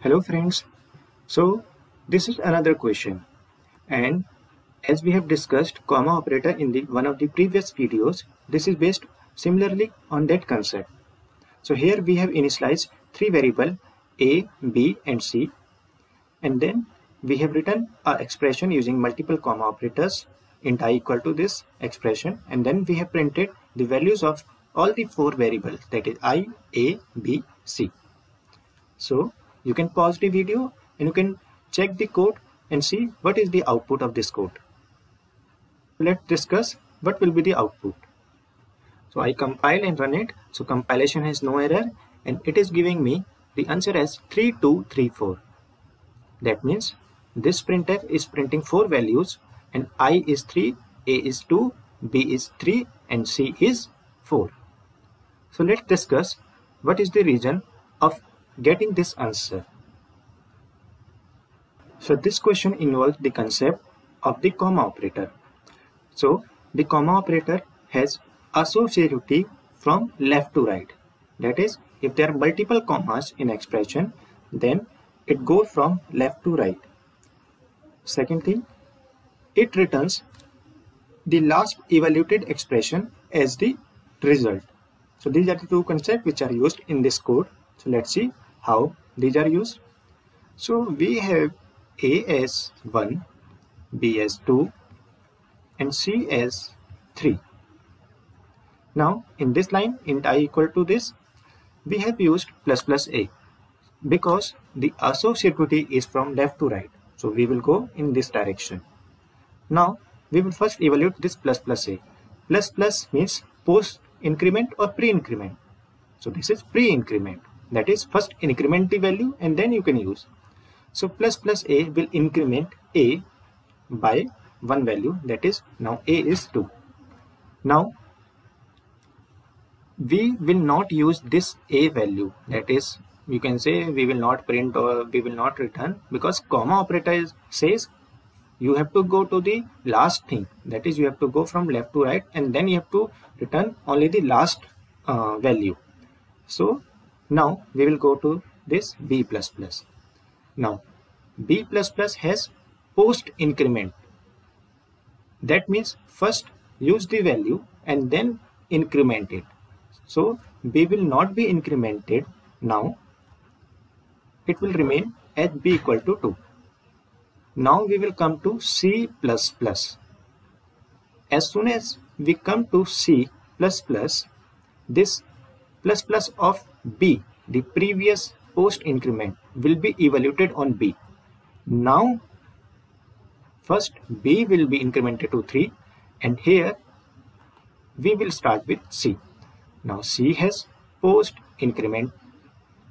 Hello friends, so this is another question, and as we have discussed comma operator in one of the previous videos, this is based similarly on that concept. So here we have initialized three variables a, b and c, and then we have written our expression using multiple comma operators int I equal to this expression, and then we have printed the values of all the four variables, that is I, a, b, c. So you can pause the video and you can check the code and see what is the output of this code. Let's discuss what will be the output. So I compile and run it. So compilation has no error and it is giving me the answer as 3234. That means this printf is printing four values, and I is 3, A is 2, B is 3 and C is 4. So let's discuss what is the reason of getting this answer. So this question involves the concept of the comma operator. So the comma operator has associativity from left to right. That is, if there are multiple commas in expression, then it goes from left to right. Second thing, it returns the last evaluated expression as the result. So these are the two concepts which are used in this code. So let's see how these are used. So we have A as 1, B as 2 and C as 3. Now in this line int I equal to this, we have used plus A because the associativity is from left to right. So we will go in this direction. Now we will first evaluate this plus A. Plus means post increment or pre-increment. So this is pre-increment. That is, first increment the value and then you can use. So plus A will increment A by one value, that is now A is 2. Now we will not use this A value, that is, you can say we will not print or we will not return, because comma operator says you have to go to the last thing, that is you have to go from left to right and then you have to return only the last value. So now we will go to this B++. Now B++ has post increment. That means first use the value and then increment it. So B will not be incremented. Now it will remain at B equal to 2. Now we will come to C++. As soon as we come to C++, this plus of B, the previous post increment, will be evaluated on B. Now first B will be incremented to 3 and here we will start with C. Now C has post increment.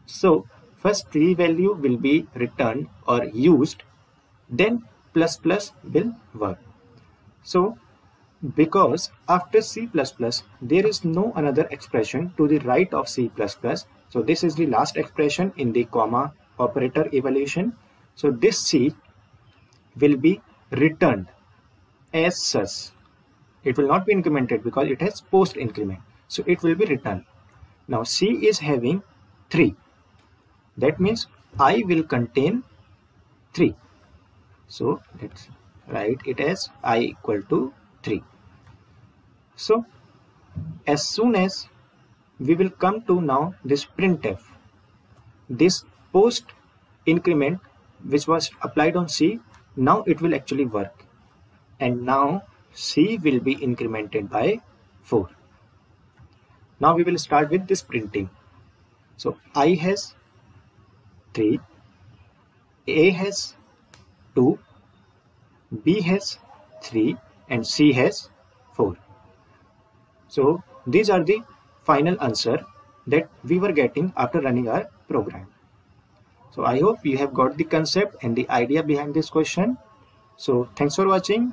So first 3 value will be returned or used, then plus will work. So because after C++ there is no other expression to the right of C++, so this is the last expression in the comma operator evaluation. So this C will be returned as such. It will not be incremented because it has post increment. So it will be returned. Now C is having 3. That means I will contain 3. So let's write it as I equal to 3. So as soon as we will come to now this printf, this post increment which was applied on C, now it will actually work, and now C will be incremented by 4. Now we will start with this printing. So I has 3, A has 2, B has 3 and C has 4. So these are the final answer that we were getting after running our program. So I hope you have got the concept and the idea behind this question. So thanks for watching.